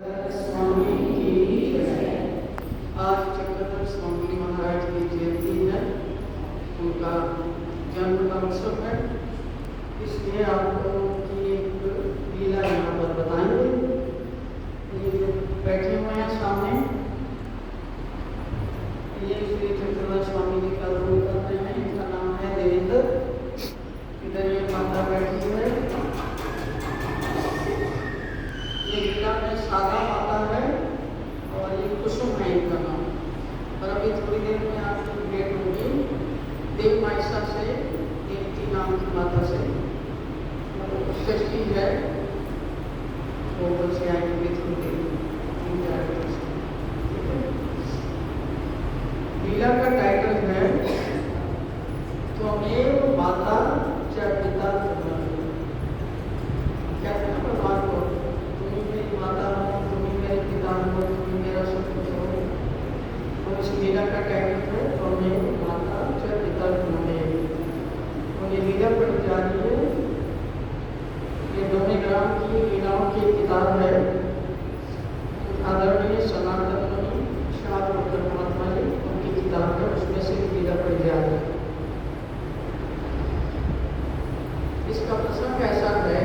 स्वामी की जय। आज चक्रधर स्वामी महाराज की जयंती है, उनका जन्म का उत्सव है, इसलिए आप लोगों की एक लीला यहाँ पर बताएंगे। ये बैठे हुए हैं सामने, ये श्री चक्रधर स्वामी जी का रूप करते हैं। इनका नाम है देवेंद्र। इधर ये माता बैठी है, ये लीला में सादा माता है और ये कुसुम है इनका नाम। और अभी थोड़ी देर में आपको भेंट होगी देव माइसा से, देवती नाम की माता से, षष्ठी है, वो बच्चे आएंगे थोड़ी देर में। लीला का टाइटल है त्वमेव माता च पिता त्वमेव। कहते हैं भगवान को, तुम ही मेरी माता हो, तुम ही मेरे पिता हो, तुम ही मेरा सब कुछ हो। और इस लीला का टाइटल है त्वमेव माता च पिता त्वमेव। और ये लीला पढ़ी जा रही है, ये नवमीग्राम की लीलाओं की किताब है। आदरणीय सनातन मुनि श्याम डॉक्टर महात्मा जी उनकी किताब है, उसमें से लीला पढ़ी जा रही है। इसका प्रसंग ऐसा है,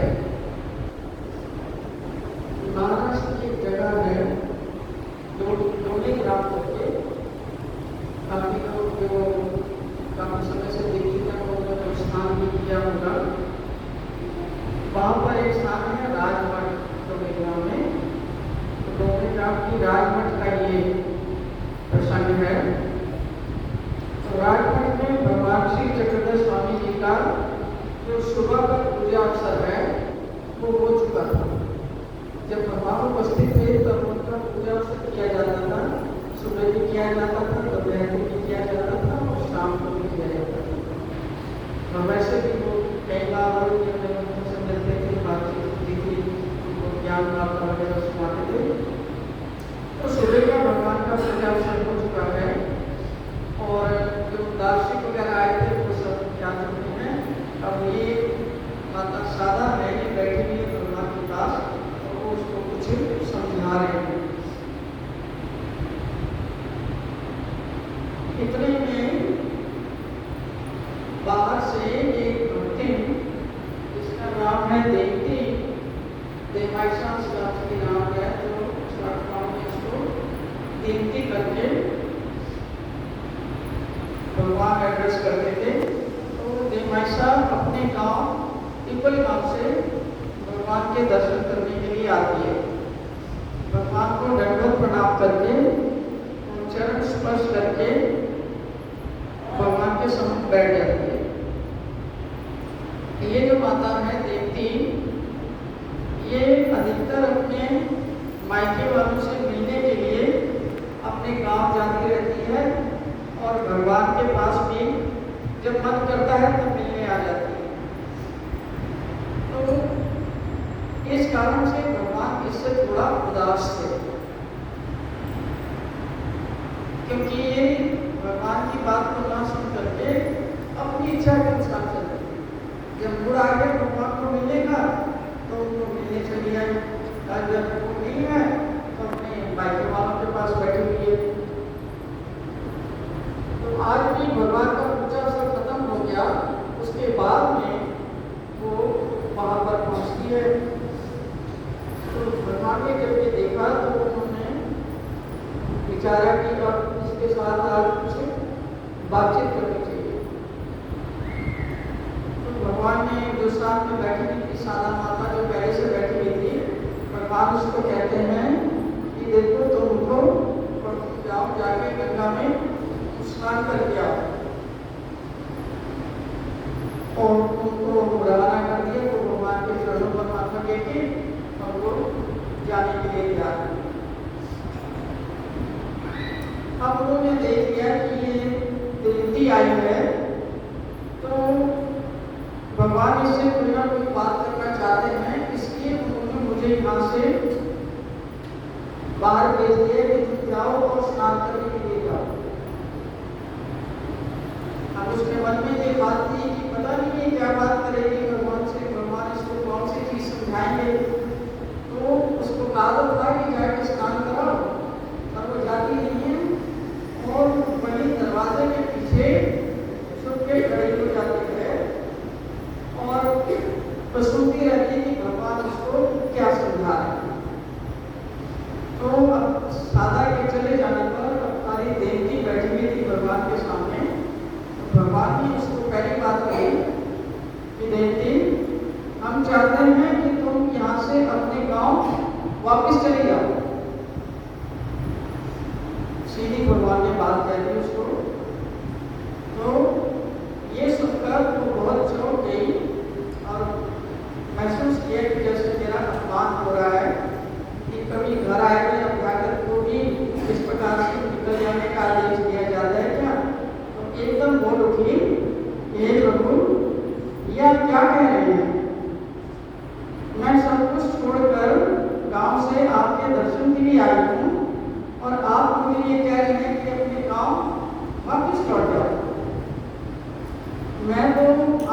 महाराष्ट्र की एक जगह है नवमीग्राम करके, काफी लोग जो काफी समय से देखते हैं वो तो स्नान भी किया होगा। वहाँ पर एक स्थान है राजमठ नवमीग्राम में। तो नवमीग्राम की राजमठ का ये प्रसंग है। तो राजमठ में भगवान श्री चक्रधर स्वामी जी का जो सुबह का पूजा अवसर है वो हो चुका था। जब भगवान उपस्थित थे तब उनका पूजा अवसर किया जाता था। सुबह भी किया जाता था, दोपहर को भी किया जाता था और शाम को भी किया जाता था। और वैसे भी वो कई बार से मिलते थे, बातचीत होती थी, उनको ज्ञान प्राप्त वगैरह सुनाते थे। तो सुबह का भगवान का पूजा अवसर हो चुका है और जो दार्शनिक वगैरह आए थे वो सब जा चुके हैं। अब ये माता सादा है, ये बैठी हुई है भगवान के पास और वो उसको कुछ समझा रहे हैं। इतने में बाहर से एक भक्तिन, जिसका नाम है देवती, देवाइसा की नाम है, तो इसको देवती करके भगवान एड्रेस करते थे। तो देवाइसा अपने गांव पीपल गांव से भगवान के दर्शन करने के लिए आती है। भगवान को दंडवत प्रणाम करके, चरण स्पर्श करके भगवान के सम्मुख बैठ जाती है। ये जो माता है देवती, ये अधिकतर अपने मायके वालों से मिलने के लिए अपने गांव जाती रहती है और भगवान के पास भी जब मन करता है तो मिलने आ जाती है। तो इस कारण से भगवान इससे थोड़ा उदास थे, क्योंकि ये भगवान की बात को ना सुन करके अपनी इच्छा के अनुसार चलते। जब मूड आ गया भगवान को मिलने का तो उनको मिलने चली आई, और जब वो नहीं है तो अपने मायके वालों के पास बैठी हुई है। तो आज भी भगवान का पूजा अवसर खत्म हो गया, उसके बाद में वो वहाँ पर पहुँचती है। तो भगवान ने जब ये देखा तो उन्होंने विचारा कि अब इसके साथ आज कुछ बातचीत करनी चाहिए। तो भगवान ने जो साथ में बैठी हुई थी सादा माता, जो पहले से बैठी हुई थी, भगवान उसको कहते हैं कि देखो तुम उठो और तुम जाओ, जाके गंगा में स्नान करके आओ। और उनको रवाना कर दिया। तो भगवान के चरणों पर माथा टेके और वो जाने के लिए तैयार है। अब उन्होंने देख लिया कि ये देवती आई है, तो भगवान इससे कोई ना कोई बात करना चाहते हैं, इसलिए उन्होंने मुझे यहाँ से बाहर भेज दिया कि तुम जाओ और स्नान करने के लिए जाओ। अब उसके मन में ये बात थी कि पता नहीं ये क्या बात करेगी भगवान से, भगवान इसको कौन सी चीज समझाएंगे। तो उसको आदत था कि जाके ने उसको पहली बात कही कि देवती, हम चाहते हैं कि तुम यहाँ से अपने गांव वापस चले जाओ। सीधी भगवान ने बात कह दी उसको। तो ये सुनकर वो बहुत चौंक गई और महसूस किया कि जैसे मेरा अपमान हो रहा है कि कभी घर आए हुए अभिभावक को भी इस प्रकार से निकल जाने का आदेश दिया जाता है क्या। तो एकदम बोल उठी, हे प्रभु, ये आप क्या कह रहे हैं? मैं सब कुछ छोड़कर गांव से आपके दर्शन के लिए आई हूँ और आप मुझे ये कह रहे हैं कि अपने गांव वापस लौट जाओ। मैं तो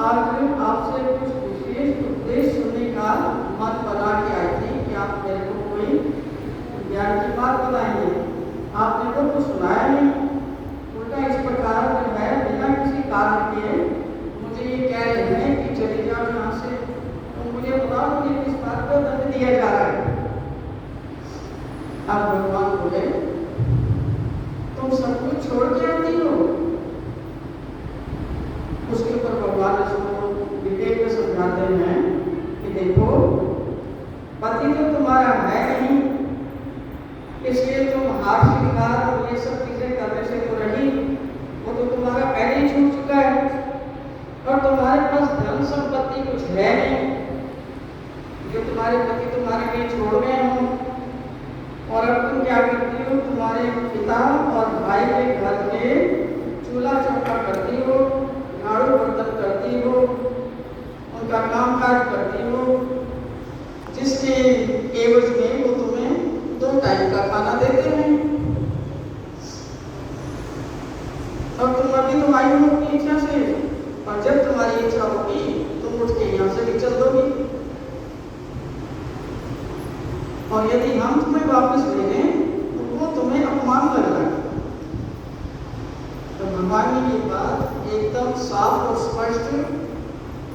आज आपसे कुछ विशेष उपदेश सुनने का मन बना के आई थी कि आप मेरे को कोई ज्ञान की बात बताएंगे। आपने तो कुछ सुनाया नहीं, उल्टा इस प्रकार जो है बिना किसी कारण के मुझे ये कह रहे हैं कि चले जाओ यहाँ से। तो मुझे बताओ मुझे किस बात पर दंड दिया जा रहा है। अब भगवान बोले, तुम सब कुछ छोड़ के आती हो। उसके ऊपर भगवान उसको डिटेल में समझाते हैं कि देखो, पति तो तुम्हारा है नहीं, इसलिए तुम हार श्रृंगार और ये सब चीजें करने से तो रही, वो तो तुम्हारा पहले ही छूट चुका है। और तुम्हारे पास धन संपत्ति कुछ है नहीं जो तुम्हारे पति तुम्हारे लिए छोड़ गए हों। और अब तुम क्या करती हो? तुम्हारे पिता और भाई के घर के चूल्हा चौका करती हो, झाड़ू बर्तन करती हो, उनका काम काज करती हो, जिसके एवज में वो तुम्हें 2 टाइम का खाना देते हैं। और तुम अभी तो आई हो अपनी इच्छा से, और जब तुम्हारी इच्छा होगी तुम उठ के यहाँ से भी चल दोगी। और यदि हम तुम्हें वापस भेजें तो वो तुम्हें अपमान लग रहा है। तो भगवान ने ये बात एकदम साफ और स्पष्ट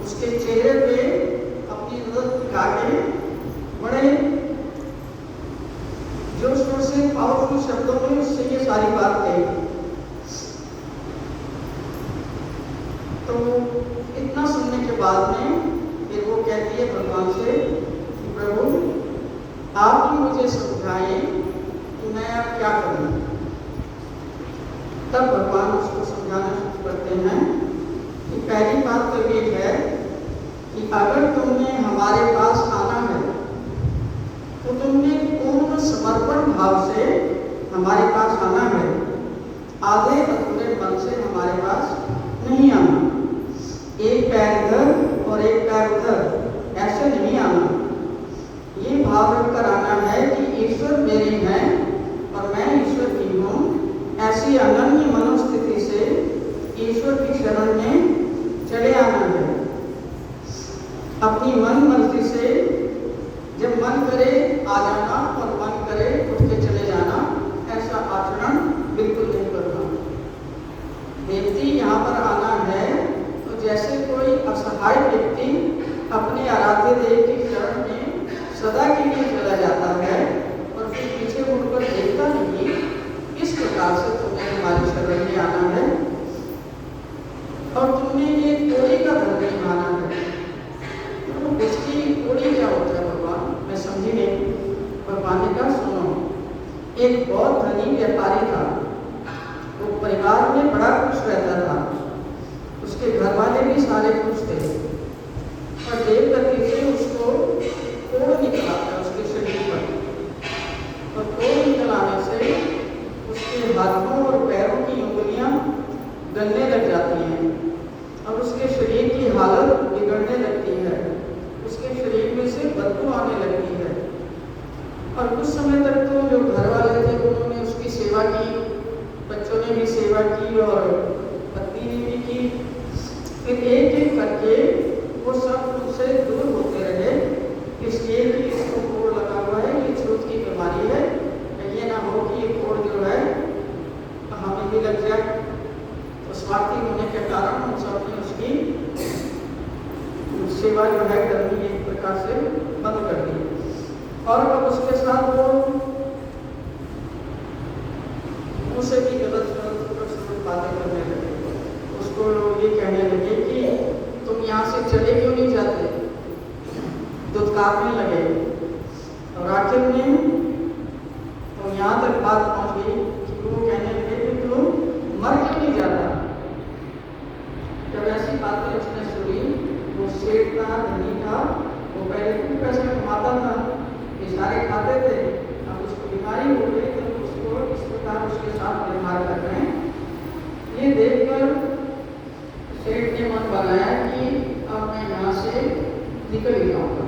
उसके चेहरे पे अपनी नजर दिखा के बड़े जोश शोर से पावरफुल शब्दों में उससे ये सारी बात कही। तो इतना सुनने के बाद में फिर वो कहती है भगवान से, प्रभु आप ही मुझे समझाएं कि मैं अब क्या करूं। तब भगवान उसको समझाना शुरू करते हैं कि पहली बात तो ये है कि अगर तुमने हमारे पास आना है तो तुमने पूर्ण समर्पण भाव से हमारे पास आना है। आधे अधूरे मन से हमारे पास नहीं आना। एक पैर इधर और एक पैर उधर ऐसे नहीं आना। ये भाव रखकर आना है कि ईश्वर मेरे हैं और मैं ईश्वर की हूँ। ऐसी अनन्य मनोस्थिति से ईश्वर की शरण में चले आना है। अपनी मन मर्जी से जब मन करे आ जाना और मन करे उठ के चले जाना, ऐसा आचरण बिल्कुल नहीं करना। देवती यहाँ पर आना है तो जैसे कोई असहाय व्यक्ति अपने आराध्य देव की शरण में सदा के लिए चला जाता है और फिर पीछे मुड़कर देखता नहीं, इस प्रकार से तुम्हें हमारी शरण में आना है। और तुमने ये कोड़ी का धर्म नहीं माना है। तो इसकी कोड़ी क्या होता है भगवान? मैं समझी नहीं। भगवान ने कहा, सुनो, एक बहुत धनी व्यापारी था। वो परिवार में बड़ा खुश रहता था, उसके घर वाले भी सारे खुश थे। और देवगति से उसको कोड़ निकल आता है उसके शरीर पर। और कोड़ निकल आने से उसके हाथों और पैरों की उंगलियां गलने लग जाती हैं और उसके शरीर की हालत बिगड़ने लगती है। उसके शरीर में से बदबू आने लगती है। और कुछ समय तक तो जो घर वाले थे उन्होंने उसकी सेवा की, बच्चों ने भी सेवा की और पत्नी ने भी की। फिर एक एक करके वो सब उससे दूर होते रहे, इसलिए कि इसको कोड़ लगा हुआ है, ये छूत की बीमारी है, ये ना हो कि ये कोड़ जो है हमें भी लग जाए। तो स्वार्थी होने के कारण उन सब ने उसकी सेवा जो है करनी एक प्रकार से बंद कर दी। और अब उसके साथ वो उसे भी गलत बातें करने लगे। उसको ये कहने से चले क्यों नहीं जाते, दुत्कारने लगे। और आखिर में तो यहाँ तक बात पहुँच गई कि वो कहने लगे कि तू मर क्यों नहीं जाता। जब ऐसी बातें उसने सुनी, वो सेठ था, धनी था, वो पहले खूब पैसे कमाता था, इशारे खाते थे, अब उसको बीमारी हो गई तो उसको इस प्रकार उसके साथ व्यवहार कर रहे हैं। ये देखकर सेठ ने मन बनाया कि अब मैं यहाँ से निकल ही जाऊँगा।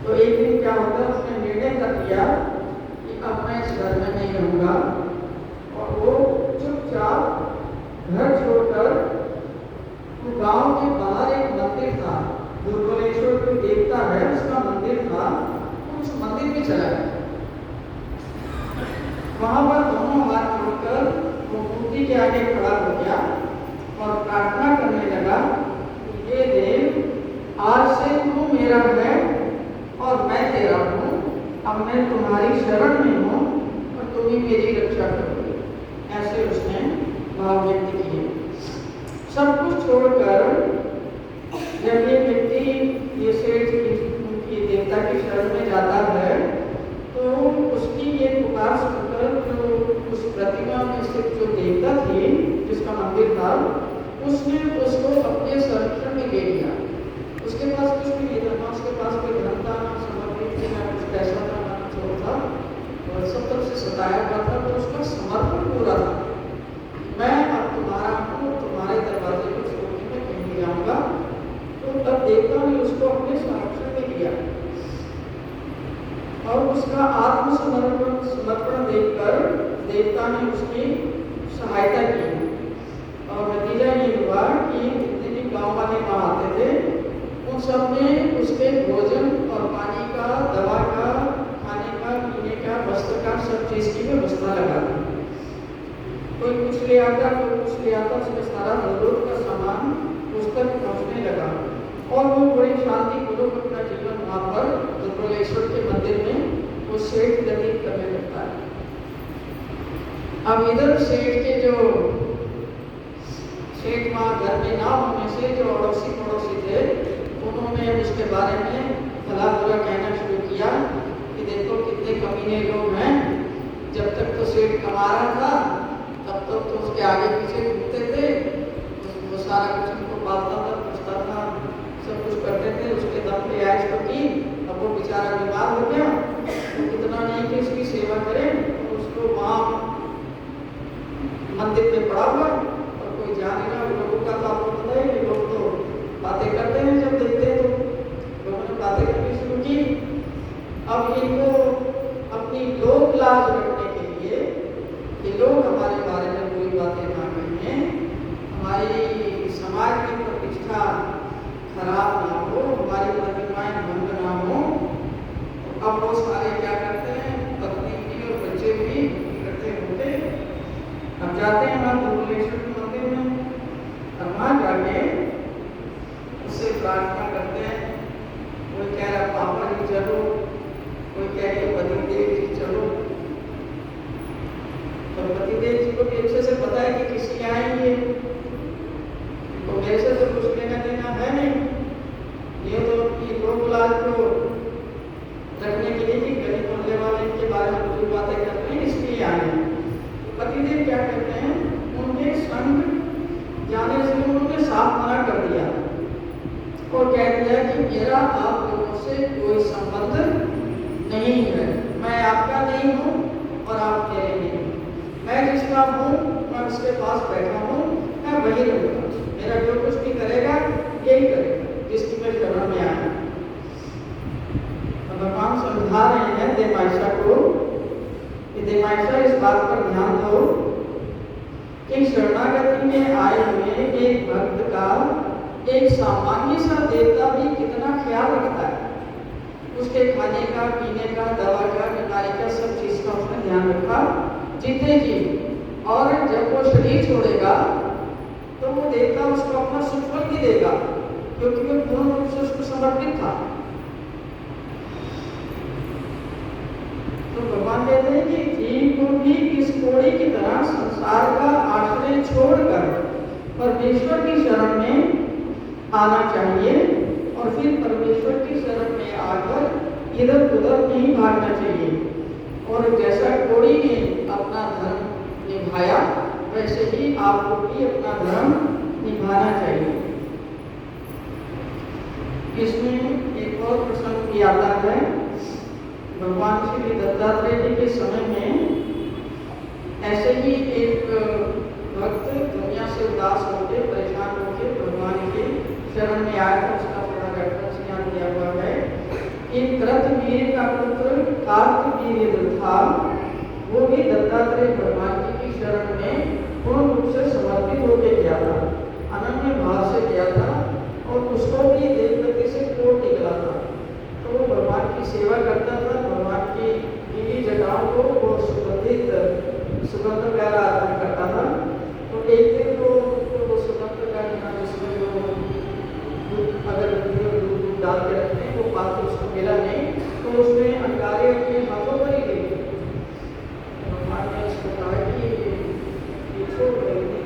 तो एक दिन क्या होता है, उसने निर्णय कर लिया कि अब मैं इस घर में नहीं रहूँगा, और वो चुपचाप घर छोड़कर वो गांव के बाहर एक मंदिर था, दुर्गलेश्वर कोई देवता है, उसका मंदिर था, उस मंदिर में चला गया। वहां पर दोनों हाथ जोड़कर वो मूर्ति के आगे खड़ा हो गया और प्रार्थना करने लगा कि ये देव, आज से तू मेरा है और मैं तेरा हूँ, अब मैं तुम्हारी शरण में हूँ और तुम ही मेरी रक्षा करोगे। ऐसे उसने भाव व्यक्त किए। सब कुछ छोड़कर जब ये व्यक्ति ये सेठ की देवता की शरण में जाता है तो उसकी ये पुकार सुनकर जो उस प्रतिमा में स्थित जो देवता थी जिसका मंदिर था, उसने उसको अपने संरक्षण में ले लिया। उसके पास कुछ भी नहीं था, उसके पास कोई धन था, ना समर्पित ना कुछ पैसा था, ना कुछ और था, और सब तरफ से सताया हुआ था। तो उसका समर्पण पूरा था, मैं अब तुम्हारा हूँ, तुम्हारे दरवाजे को छोड़ के मैं कहीं नहीं जाऊँगा। तो तब देवता ने उसको अपने संरक्षण में लिया और उसका समर्पण देखकर देवता ने उसकी सहायता की। और नतीजा ये हुआ कि जितने भी गाँव वाले वहाँ आते थे, उन सब ने उसके भोजन और पानी का, दवा का, खाने का, पीने का, वस्त्र का, सब चीज़ की व्यवस्था लगा दी। कोई कुछ ले आता, कोई कुछ ले आता, उसका सारा जरूरत का सामान उस तक पहुँचने लगा और वो बड़ी शांति पूर्वक अपना जीवन वहाँ पर दुर्गलेश्वर के मंदिर में वो सेठ व्यतीत करने लगता है। अब इधर सेठ के जो सेठ वहाँ घर में ना होने से जो अड़ोसी पड़ोसी थे, उन्होंने उसके बारे में भला बुरा कहना शुरू किया कि देखो कितने कमीने लोग हैं, जब तक तो सेठ कमा रहा था तब तक तो उसके आगे पीछे घूमते थे, वो सारा कुछ उनको पालता था, पूछता था, सब कुछ करते थे, उसके दम पे आयश तो की। अब वो बेचारा बीमार हो गया, तो कितना नहीं कि उसकी सेवा करें, तो उसको वहाँ मंदिर पे पड़ा हुआ और कोई जाने ना। लोगों का तो आपको पता है कि लोग तो बातें करते हैं, जब देखते हैं तो लोगों ने बातें करनी शुरू की। अब इनको अपनी लोक लाज रखने के लिए कि लोग हमारे बारे में कोई बातें ना कहें, हमारी समाज की प्रतिष्ठा खराब ना हो, हमारी प्रतिमाएं भंग ना हो, अब वो सारे क्या करते हैं, पत्नी भी और बच्चे भी इकट्ठे होते, अब जाते हैं वहाँ दुर्गलेश्वर के मंदिर में, अब वहाँ जाके उससे प्रार्थना करते हैं। कोई कह रहा पापा जी चलो, कोई कह रही पतिदेव जी चलो। तो पतिदेव जी को भी अच्छे से पता है कि किसी आएंगे, तो मेरे से तो कुछ लेना देना है नहीं, ये तो अपनी लोक लाज को रखने के लिए कि गरीब मोहल्ले वाले के बारे में कोई बातें करते हैं, इसलिए आए हैं। तो पतिदेव क्या करते हैं, उनके संग जाने से उन्होंने साफ मना कर दिया और कह दिया कि मेरा आप लोगों से कोई संबंध नहीं है, मैं आपका नहीं हूँ और आप मेरे नहीं, मैं जिसका हूँ मैं उसके पास बैठा हूँ, मैं वही रहूँगा, मेरा जो कुछ भी करेगा यही करेगा जिसकी मैं शरण में आया। तो भगवान समझा रहे हैं देवाईशा को कि देवाईशा इस बात पर ध्यान दो कि शरणागति में आए हुए एक भक्त का एक सामान्य सा देवता भी कितना ख्याल रखता है, उसके खाने का, पीने का, दवा का, बीमारी का, सब चीज का उसने ध्यान रखा जीते जी। और जब वो शरीर छोड़ेगा तो वो देवता उसको अपना सुफल भी देगा, क्योंकि वो पूर्ण रूप से उसको समर्पित था। तो भगवान कहते हैं कि जीव को भी इस कोड़ी की तरह संसार का आश्रय छोड़कर परमेश्वर की शरण में आना चाहिए और फिर परमेश्वर की शरण में आकर इधर उधर नहीं भागना चाहिए। और जैसा कोड़ी ने अपना धर्म निभाया वैसे ही आपको भी अपना धर्म निभाना चाहिए। इसमें एक और प्रसंग भी आता है। भगवान श्री दत्तात्रेय जी के समय में ऐसे ही एक भक्त दुनिया से उदास होकर परेशान होकर भगवान के शरण में आया था। उसका थोड़ा रेफरेंस यहाँ दिया हुआ है। एक कृतवीर का पुत्र कार्तवीर्य था, वो भी दत्तात्रेय भगवान जी की शरण में पूर्ण रूप से समर्पित होकर गया था, अनन्य भाव से गया था और उसको भी देवगति से कोट निकला था। तो वो भगवान की सेवा करता था, भगवान की नीली जटाओं को वो सुगंध प्यारा अर्पण करता था। तो एक दिन वो सुगंध का जिसमें अगर दूध डाल के रखते हैं वो पात्र उसको मिला नहीं, तो उसमें अंगारे अपने हाथों पर ही ले गए। भगवान ने उसको कहा कि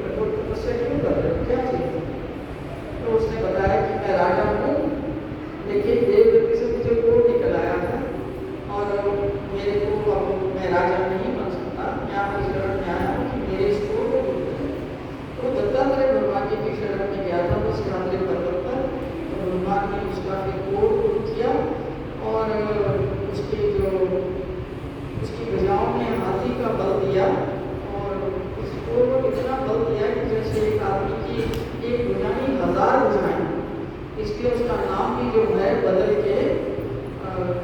कठोर तपस्या क्यों कर रहे हो, क्या चाहिए? तो उसने बताया कि मैं राजा हूँ, लेकिन देवगति से मुझे कोट निकल आया था और मेरे को अब मैं राजा नहीं बन सकता, मैं आपकी शरण में आया हूँ कि मेरे इस कोट को दूर करें। तो दत्तात्रेय भगवान जी की शरण में गया था वो सिंहाद्री पर्वत पर। तो भगवान ने उसका फिर कोट दूर किया और उसकी भुजाओं में हाथी का बल दिया और उसको इतना बल दिया कि जैसे एक आदमी की एक भुजा नहीं 1000 भुजाएं। इसलिए उसका नाम भी जो है बदल के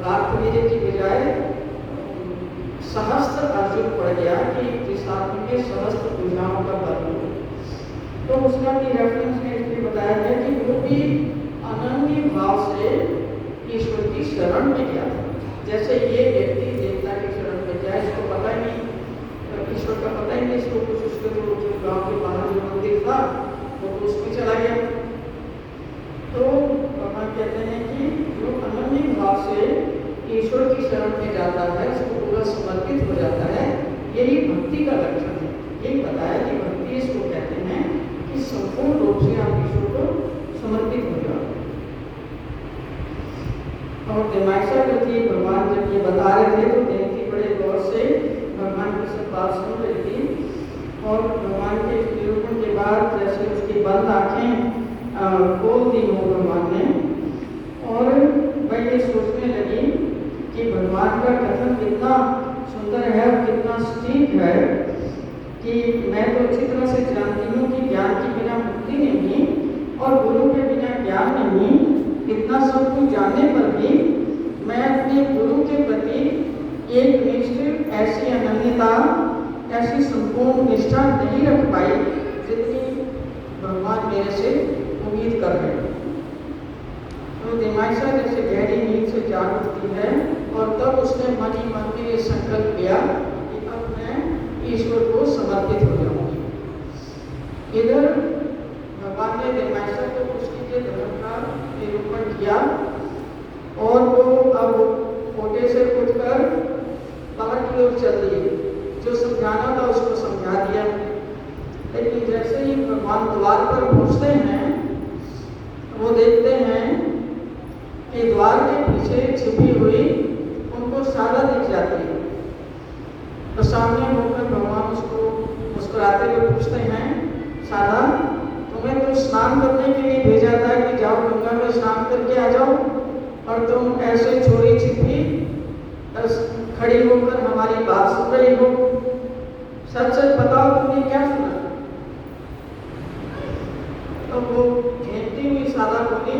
कार्तवीर्य की बजाय सहस्त्र अर्जुन पड़ गया कि जिस आदमी के सहस्त्र भुजाओं का बल हो। तो उसका भी रेफरेंस में इसलिए बताया गया कि वो भी अनन्य भाव से ईश्वर की शरण में गया था। जैसे ये व्यक्ति देवता की शरण में गया, इसको पता ही नहीं, ईश्वर का पता ही नहीं इसको कुछ। उसके जो गाँव के बाहर जो मंदिर था वो उसमें चला गया। तो भगवान कहते हैं कि जो अनन्य भाव से ईश्वर की शरण में जाता है, उसको पूरा समर्पित हो जाता है, यही भक्ति का लक्षण है। यही बताया कि भक्ति इसको कहते हैं कि संपूर्ण रूप से आप ईश्वर को समर्पित हो जाओ। और दिमाशा जो थी, भगवान जब ये बता रहे थे तो देवती बड़े गौर से भगवान की सब बात सुन रही थी। और भगवान के निरूपण के बाद जैसे उसकी बंद आँखें खोल दी हो भगवान ने, और वह ये सोचने लगी कि भगवान का कथन कितना सुंदर है और कितना सटीक है कि मैं तो अच्छी तरह से जानती हूँ कि ज्ञान के बिना मुक्ति नहीं और गुरु के बिना ज्ञान नहीं। इतना सब कुछ जानने पर भी मैं अपने गुरु के प्रति एक निष्ठ ऐसी अनन्यता, ऐसी संपूर्ण निष्ठा नहीं रख पाई जितनी भगवान मेरे से उम्मीद कर रहे हैं। तो दिमाशा जैसे गहरी नींद से जाग उठती है और तब उसने मन ही मन में ये संकल्प किया कि अब मैं ईश्वर को समर्पित हो जाऊंगी। इधर भगवान ने दिमाशा को उसकी के धर्म का निरूपण किया और वो अब कोटे से उठकर बाहर की ओर चल दिए। जो समझाना था उसको समझा दिया, लेकिन जैसे ही भगवान द्वार पर पहुँचते हैं वो देखते हैं कि द्वार के पीछे छिपी हुई उनको शारदा दिख जाती है। तो सामने होकर भगवान उसको मुस्कुराते हुए पूछते हैं, शारदा तुम्हें तो स्नान करने के लिए भेजा था कि जाओ गंगा में स्नान करके आ जाओ, और तुम ऐसे चोरी छिपी खड़ी होकर हमारी बात सुन रही हो। सच सच बताओ तुमने क्या सुना? तो वो घेरती हुई शारदा बोली,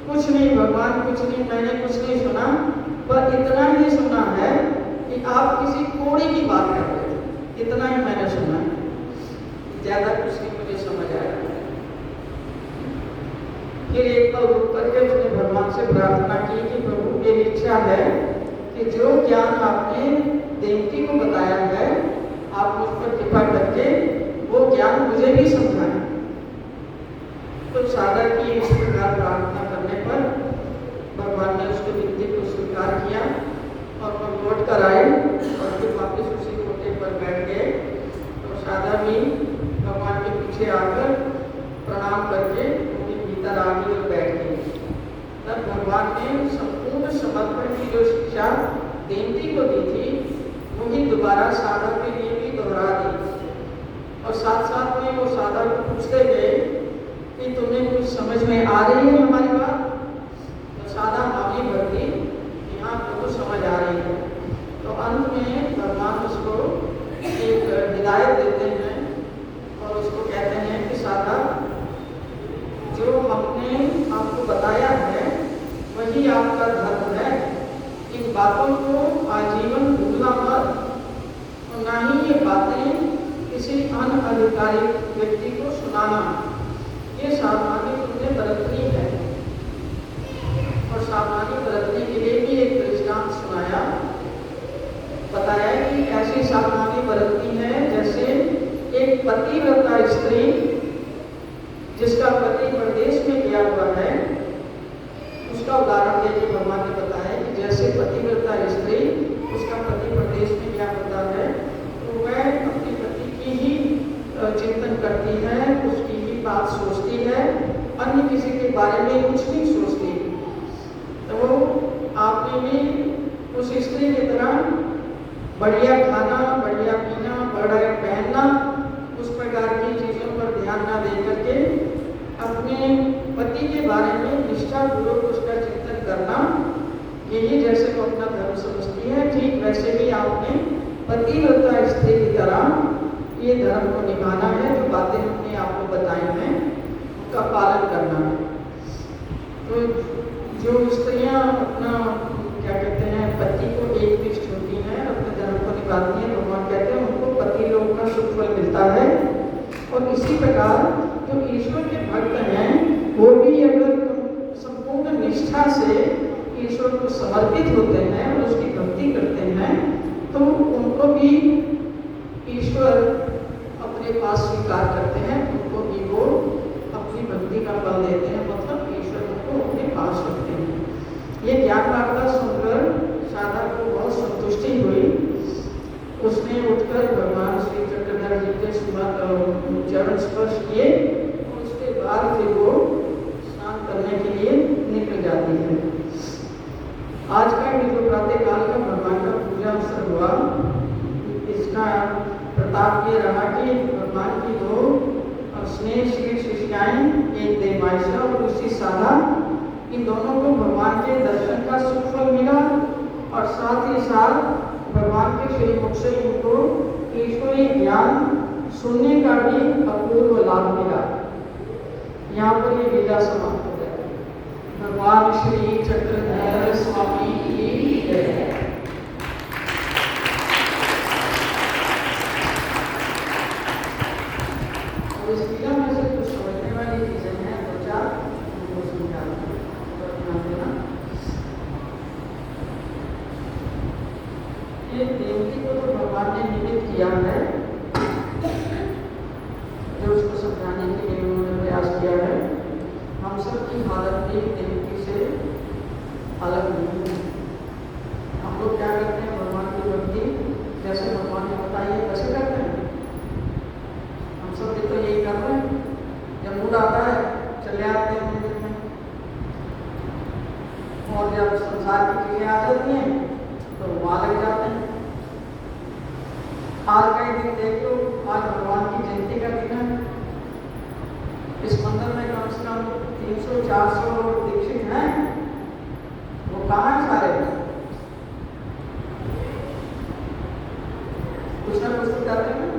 कुछ नहीं भगवान, कुछ नहीं, मैंने कुछ नहीं सुना, पर इतना ही सुना है कि आप किसी कोड़ी की बात कर रहे थे, इतना ही मैंने सुना है, ज्यादा कुछ नहीं मुझे समझ आया। फिर एक पल रुक करके उसने भगवान से प्रार्थना की कि प्रभु मेरी इच्छा है कि जो ज्ञान आपने देवती को बताया है आप मुझ पर कृपा करके वो ज्ञान मुझे भी समझाएं। तो शारदा की इस प्रकार प्रार्थना करने पर भगवान ने उसकी विनती को स्वीकार किया और वो लौट कर आए और फिर वापस उसी कोटे पर बैठ गए। तो शारदा भी भगवान के पीछे आकर प्रणाम करके उनकी भीतर आ गई और बैठ गई। तब भगवान ने संपूर्ण समर्पण की जो शिक्षा देवती को दी थी वही दोबारा साधक के लिए भी दोहरा दी। और साथ साथ में वो साधक पूछते गए कि तुम्हें कुछ समझ में आ रही है हमारी बात? तो साधक हामी भरती कि हाँ तुमको समझ आ रही है। तो अंत में भगवान उसको एक हिदायत देते हैं और उसको कहते हैं कि साधक, जो हमने आपको बताया है वही आपका धर्म है। इन बातों को आजीवन भूलना मत, और ना ही ये बातें किसी अनधिकारिक व्यक्ति को सुनाना। ये सावधानी तुमने बरतनी है। और सावधानी बरतने के लिए भी एक दृष्टांत सुनाया, बताया कि ऐसी सावधानी बरतनी है जैसे एक पतिव्रता स्त्री जिसका पति प्रदेश में गया हुआ है, उसका उदाहरण देके भगवान ने बताया कि जैसे पतिव्रता स्त्री उसका पति प्रदेश में गया होता है तो वह अपने पति की ही चिंतन करती है, उसकी ही बात सोचती है, अन्य किसी के बारे में कुछ नहीं सोचती। तो आपने भी उस स्त्री की तरह बढ़िया खाना, बढ़िया पीना, बढ़िया पहनना, उस प्रकार की चीज़ों पर ध्यान न दे करके अपने पति के बारे में निष्ठापूर्वक उसका चिंतन करना, यही जैसे वो अपना धर्म समझती है, ठीक वैसे भी आपने पतिव्रता स्त्री की तरह ये धर्म को निभाना है। जो बातें हमने आपको बताई हैं उनका पालन करना है। तो जो स्त्रियां अपना क्या कहते हैं पति को एकनिष्ठ होती हैं, अपने धर्म को निभाती हैं, भगवान कहते हैं उनको पति लोग का सुख फल मिलता है। और इसी प्रकार जो ईश्वर के भक्त हैं वो भी अगर संपूर्ण निष्ठा से ईश्वर को समर्पित होते हैं और उसकी भक्ति करते हैं तो उनको भी ईश्वर अपने पास स्वीकार करते हैं, उनको भी वो अपनी भक्ति का फल देते हैं, मतलब ईश्वर उनको अपने पास रखते हैं। ये ज्ञान वार्ता सुनकर साधक को बहुत संतुष्टि हुई। उसने उठकर भगवान श्री चक्रधर जी के चरण स्पर्श किए और उसके बाद फिर वो स्नान करने के लिए निकल जाती है। आज का ये जो प्रातःकाल का भगवान का पूजा अवसर हुआ, इसका प्रताप ये रहा कि भगवान की दो स्नेहशील शिष्याएं, एक देवायशा और दूसरी साधा, इन दोनों को भगवान के दर्शन का सुख फल मिला और साथ ही साथ भगवान के श्रीमुख से इनको ईश्वरीय ज्ञान सुनने का भी अपूर्व लाभ मिला। यहाँ पर ये लीला समाप्त हो जाती है। भगवान श्री चक्रधर स्वामी की जय। और इस लीला में से कुछ समझने वाली चीजें हैं, दो चार उनको समझाना देना। ये देवती को तो भगवान ने निमित्त किया है, जो उसको समझाने के लिए उन्होंने प्रयास किया है। हम सब की हालत भी देवती से अलग नहीं है। हम लोग क्या करते हैं, भगवान की भक्ति जैसे भगवान ने बताई है वैसे करते हैं। हम सब भी तो यही कर रहे हैं। जब मूड आता है चले आते हैं मंदिर में, और जब संसार की चीजें आ जाती हैं तो वहाँ लग जाते हैं। आज का दिन देख लो, आज भगवान की जयंती का दिन है। इस मंदिर में कम से कम 300-400 दीक्षित हैं। वो कहाँ हैं सारे? कुछ ना कुछ तो करते हैं।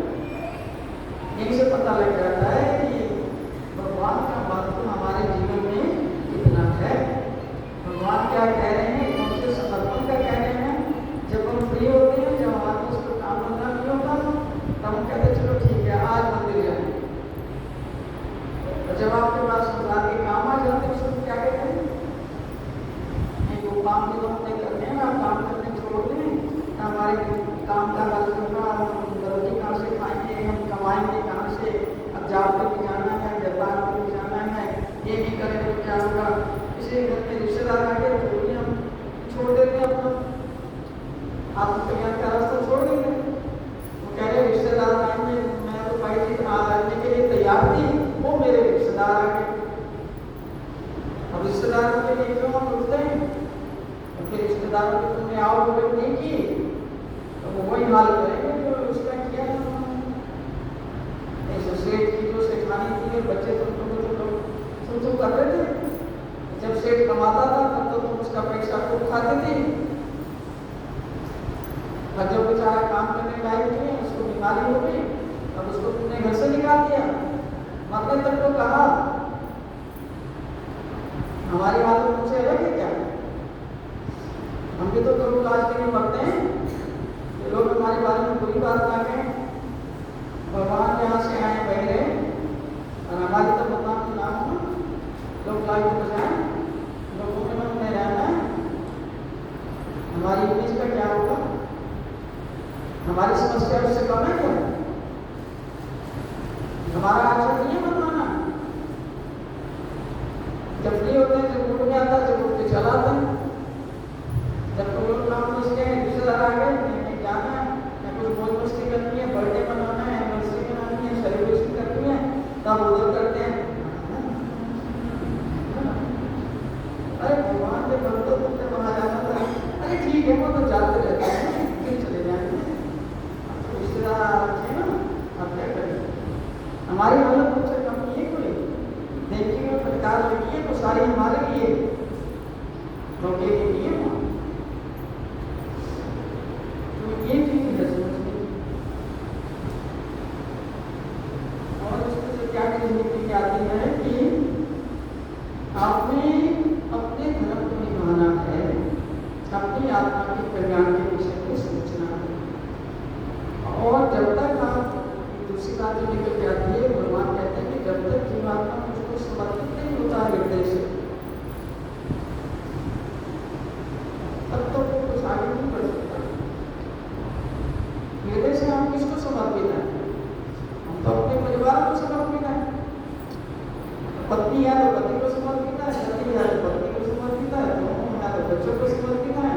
यहीं से पता लग जाता है कि भगवान का महत्व हमारे जीवन में कितना है। भगवान क्या कह रहे हैं, कौन से समर्पण का कह रहे हैं। जब हम फ्री होते हैं, जब हमारे पास कोई काम धंधा नहीं होता, तब हम कहते चलो ठीक है आज मंदिर जाए। और जब आपके पास संसार के काम आ जाते हैं उसको क्या कहते हैं, वो काम भी तो हमने करने हैं, आप काम करने छोड़ दें, हमारे काम का हल होगा, हम रोटी कहाँ से खाएंगे, हम कमाएंगे कहाँ से, अब जॉब पे भी जाना है, व्यापार पे भी जाना है, ये नहीं करें तो क्या होगा। इसे घर में रिश्तेदार आके थोड़ी हम छोड़ देते हैं अपना आत्मज्ञान का रास्ता छोड़ देंगे। वो कह रहे रिश्तेदार आएंगे, मैं तो भाई जी रहने के लिए तैयार थी, वो मेरे रिश्तेदार आ गए। रिश्तेदारों को तुमने आओ बोले नहीं की, तो वो वही हाल करेंगे जो उसका किया है उन्होंने। ऐसे सेठ की जो सेठानी थी, बच्चे तुम कर रहे थे। जब सेठ कमाता था तब तो तुम उसका पैसा खूब खाते थे, और जब बेचारा काम करने लायक थे उसको निकाली हो गई, अब उसको तुमने घर से निकाल दिया। मरने तक तो कहा। हमारी हालत तुमसे अलग है क्या? हम भी तो कभी आज के लिए मरते हैं। ये लोग हमारे बारे में बुरी बात ना कहें, भगवान यहाँ से आए पहले और हमारी तो भगवान के नाम हो, लोग लाइक बजाएं, लोगों के मन में रहना है। हमारी इमेज का क्या होगा? हमारी समस्या उससे कम है क्या? हमारा आचरण नहीं है बनवाना। जब फ्री होते हैं, जब मूड में आता है, जब उठ के चलाते हैं, जब कोई लोग काम सोचते हैं रिश्तेदार आ गए, कहीं जाना है या कुछ मौज मस्ती करनी है, बर्थडे मनाना है, एनिवर्सरी मनानी है, सेलिब्रेशन करनी है, तब उधर करते हैं। अरे भगवान के भक्तों तुमने वहां जाना था, अरे ठीक है वो तो जाते रहते हैं, फिर चले जाएंगे। रिश्तेदार आते हैं ना, अब क्या करें? हमारी हालत तुमसे कम नहीं है कोई। देखिए में फटकार लगी है तो सारी हमारे लिए, रोके के लिए। तो ये चीज है समझने। और उसमें से क्या चीज निकल के आती है कि आपने अपने धर्म को निभाना है, अपनी आत्मा के कल्याण के विषय को सोचना है। और जब तक आप दूसरी बात जो निकल के आती है, भगवान कहते हैं कि जब तक जीवात्मा मुझको समर्पित नहीं होता हृदय से, तब तो वो कुछ आगे नहीं बढ़ सकता। हृदय से हम किसको समर्पित हैं? हम तो अपने परिवार को समर्पित हैं। पत्नी है तो पति को समर्पित है, पति है तो पत्नी को समर्पित है, दोनों है तो बच्चों को समर्पित है,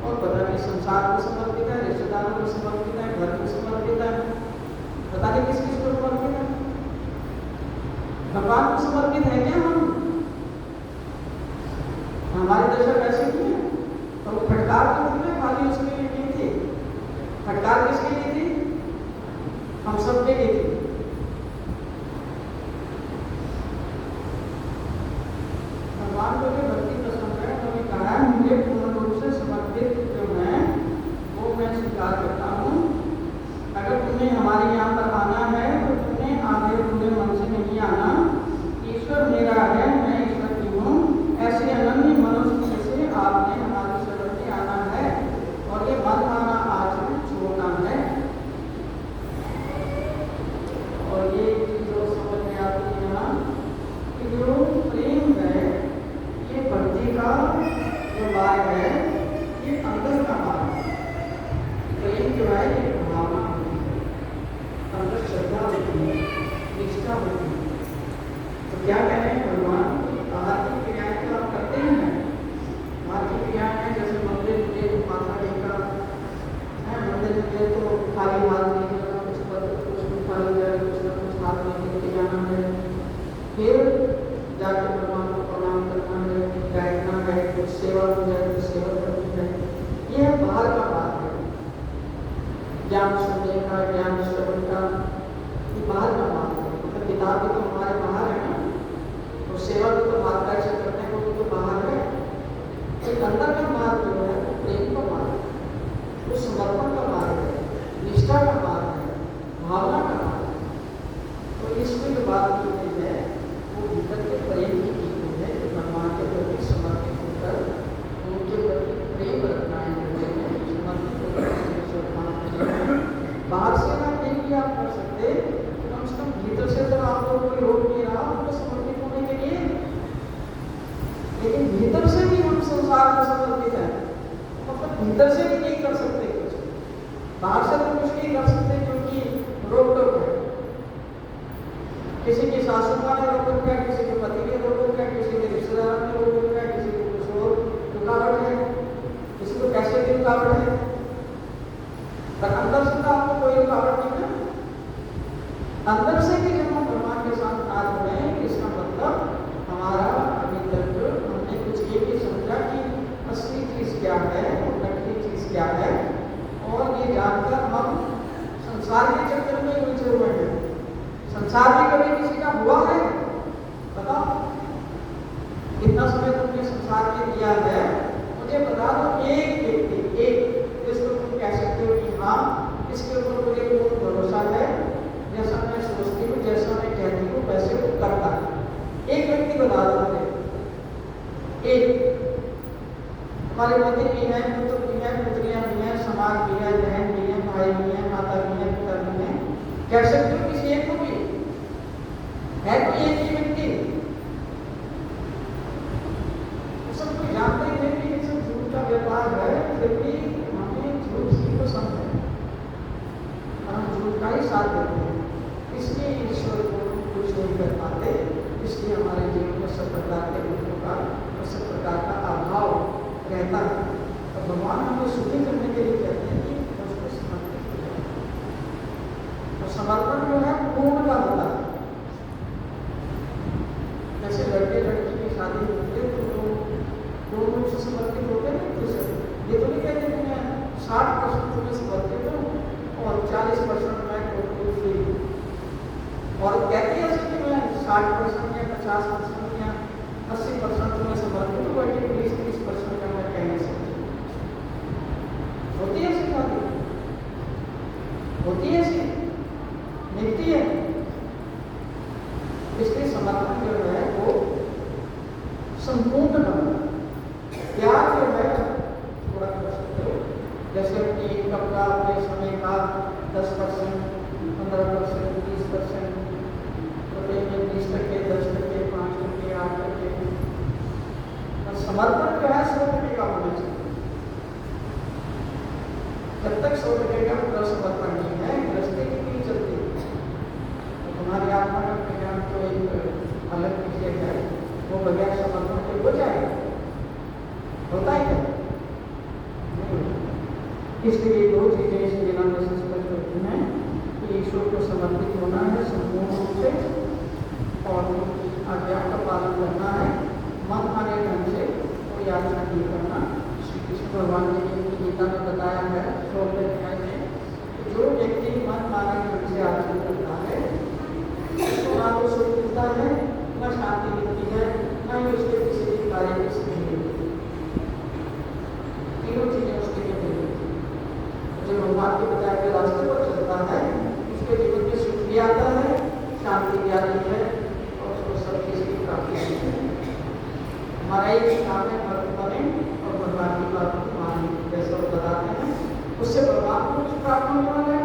और पता नहीं संसार को समर्पित है, रिश्तेदारों को समर्पित है, घर को समर्पित है, पता नहीं किस किस को समर्पित है। भगवान को समर्पित है क्या हम? हमारी दशा वैसे नहीं है। तो वो फटकार तो निकले खाली उसके लिए नहीं थी। फटकार किसके लिए थी? हम सबके लिए थी। भगवान को भी भक्ति पसंद है, उन्होंने कहा मुझे पूर्ण रूप से समर्पित जो है वो मैं स्वीकार करता हूँ। अगर तुम्हें हमारे यहाँ पर आना है तो तुम्हें आधे पूरे मन से नहीं आना। ईश्वर मेरा है, मैं ईश्वर की हूँ, ऐसे अनन्य मनुष्य से आपने हमारे शरण में आना है, और ये मन आना आचरण छोड़ना है। और ये जो समझ में आती है यहाँ कि जो प्रेम है, ये भक्ति का जो मार्ग है, ये अंदर का मार्ग है। प्रेम जो है ये भावना होती है, अंदर श्रद्धा होती है, निष्ठा होती है। तो क्या कह रहे हैं भगवान? बाहर की क्रियाएं तो आप करते ही हैं। बाहर की क्रियाएं हैं जैसे मंदिर में माथा टेका है, मंदिर में तो खाली हाथ नहीं जाना, कुछ खाली जाए, कुछ ना कुछ हाथ में लेके जाना है, फिर जाकर भगवान को प्रणाम करना है, बैठना है, कुछ सेवा हो जाए तो सेवा करनी है। यह बाहर का बात है। ज्ञान सुनने का, ज्ञान श्रवण का, ये बाहर का बात है। मतलब किताब भी तो हमारे बाहर है ना, तो सेवा भी तो बाहर का ऐसा करने को भी तो बाहर है। एक अंदर का मार्ग जो है वो प्रेम का मार्ग है, वो समर्पण का मार्ग है, निष्ठा का मार्ग है, भावना का मार्ग है। तो इसमें जो बात की गई है वो भीतर के प्रेम की गई है कि भगवान के प्रति समर्पित होकर उनके प्रति प्रेम रखना है, समर्पित होकर बाहर से ना नहीं भी आप कर सकते, कम से कम भीतर से तो आपको कोई रोक नहीं रहा उनको समर्पित होने के लिए। लेकिन भीतर से भी हम संसार में समर्पित हैं, मतलब भीतर से भी नहीं कर सकते कुछ। बाहर से तो कुछ नहीं कर सकते क्योंकि रोक टोक है। किसी की सासू माँ ने रोक रखा है, किसी के पति ने रोक रखा है, किसी के रिश्तेदार ने रोक रखा है, किसी को कुछ और रुकावट है, किसी को पैसे की रुकावट है। पर अंदर से तो आपको कोई रुकावट नहीं है। अंदर से भी जब हम भगवान के साथ नाथ रहे हैं, इसका मतलब हमारा अभी तक हमने कुछ ये भी समझा कि असली चीज क्या है, हमारे पति भी हैं, पुत्र भी हैं, पुत्रियां भी हैं, समाज भी है, बहन भी है, भाई भी है, माता भी है, पिता भी है। कह सकते हो किसी एक को भी है कोई एक ही व्यक्ति? सब कोई जानते हैं कि ये सब झूठ का व्यापार है, फिर भी हमें झूठ ही पसंद है, हम झूठ का ही साथ देते हैं। इसलिए ईश्वर को कुछ नहीं कर पाते, इसलिए हमारे जीवन में सब प्रकार के दुखों का और सब प्रकार का अभाव रहता है। और भगवान हमें सुखी करने के लिए कहते हैं कि उसको समर्पित हो जाए। और समर्पण जो है पूर्ण का होता है। जैसे लड़के लड़की की शादी होती है तो दोनों रूप से समर्पित होते हैं एक दूसरे को। ये तो नहीं कहते कि मैं 60% तुम्हें समर्पित हूँ और 40% मैं टोटली फ्री हूँ। और कहते हैं कि मैं 60% या 50% या 80% तुम्हें समर्पित हूँ, बल्कि 20-30% का मैं कह नहीं सकती। होती है ऐसी शादी? होती है ऐसी? मिलती है? इसलिए समर्पण जो है वो संपूर्ण बनना। प्यार जो है थोड़ा कर सकते हो, जैसे अपनी इनकम का, अपने समय का 10%, 15%, 20%, रुपये में 20%, 10%, 5%, 8%। और समर्पण जो है 100% का होना चाहिए। जब तक 100% का पूरा समर्पण नहीं है, गृहस्थी की नहीं चलती। तुम्हारी आत्मा का कल्याण तो एक अलग विषय है, वो बगैर समर्पण के हो जाएगा। होता है क्या? इसलिए दो चीजें इस लीला में स्पष्ट होती हैं कि ईश्वर को समर्पित होना है संपूर्ण रूप से, और आज्ञा का पालन करना है, मन माने ढंग से कोई याचना नहीं करना। श्री कृष्ण भगवान ने गीता में बताया है 16वें अध्याय में, जो व्यक्ति मन माने ढंग से आचरण करता है उसको ना तो सुख मिलता है, न शांति मिलती है, न ही उसके किसी भी कार्य की सिद्धि मिलती है। तीनों चीजें उसके लिए मिलती है। जो भगवान के बताए हुए रास्ते पर चलता है उसके जीवन में सुख भी आता है, शांति भी आती है, और उसको सब चीज की प्राप्ति होती है। हमारा एक काम है भक्त बने और भगवान की बात को माने, जैसा वो बताते हैं उससे भगवान को कुछ प्राप्त होने वाला है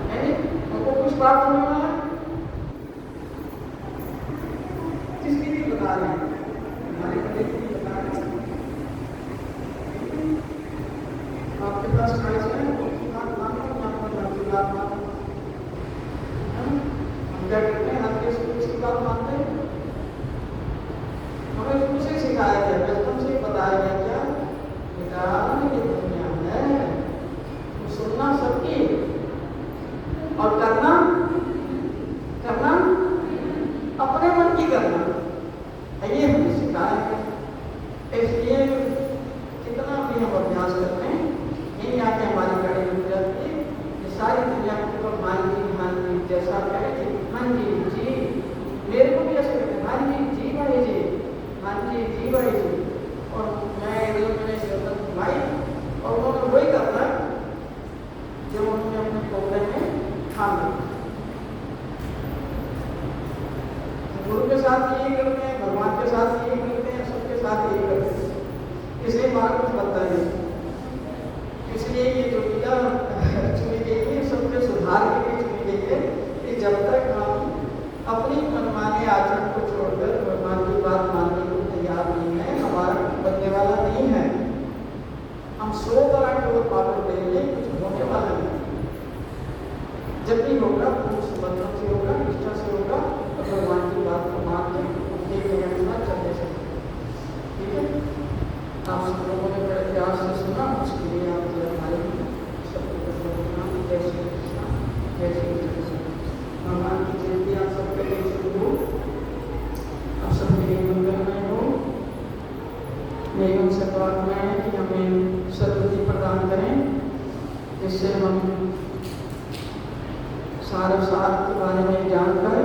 नहीं? उनको कुछ प्राप्त होने वाला है? किसकी भी बता रहे हैं, हमारे बड़े की बता रहे हैं। आपके पास चॉइस है, उसकी बात मानो या फिर आपकी बात मानो। हम क्या करते हैं, हर किसी की बात मानते हैं। हमें शुरू से सिखाया गया, बचपन से बताया गया क्या बेटा ये दुनिया है, तो सुनना सबकी और करना अपने मन की करना, ये हमें सिखाया है। इसलिए कितना भी हम अभ्यास करते हैं, यही आके हमारी गाड़ी रुक जाती है। ये सारी दुनिया को हाँ जी जैसा कहे जी, हाँ जी मेरे को भी ऐसे कहते हैं, हाँ जी भाई जी, हाँ जी भाई जी। और मैं मैंने जरूरत भाई, और उन्होंने वही करना जो उन्होंने अपने प्रोग्राम में ठाना। गुरु के साथ यही करते हैं, भगवान के साथ यही करते हैं, सबके साथ यही करते हैं। इसलिए हमारा कुछ बनता नहीं। इसलिए ये जो लीला चुनी गई है सबके सुधार के लिए चुनी गई है कि जब तक हम अपनी मनमाने आचरण को छोड़कर भगवान की बात मानने को तैयार नहीं है, हमारा बनने वाला नहीं है। हम 100 तरह के और पागल करेंगे, कुछ होने वाला नहीं। जब भी होगा पूर्ण समर्पण से होगा, निष्ठा से होगा, और भगवान की बात को मान के उनके अनुसार चलने से। ठीक है, आप सब लोगों ने बड़े प्यार से सुना, उसके लिए आप हमारे सबको जय श्री कृष्ण, जय श्री कृष्ण। भगवान की जयंती आप सबके लिए शुरू हो, आप सबके लिए मंगलमय हो। मेरी उनसे प्रार्थना है कि हमें सद्बुद्धि प्रदान करें, जिससे हम सारे सार के बारे में जानकर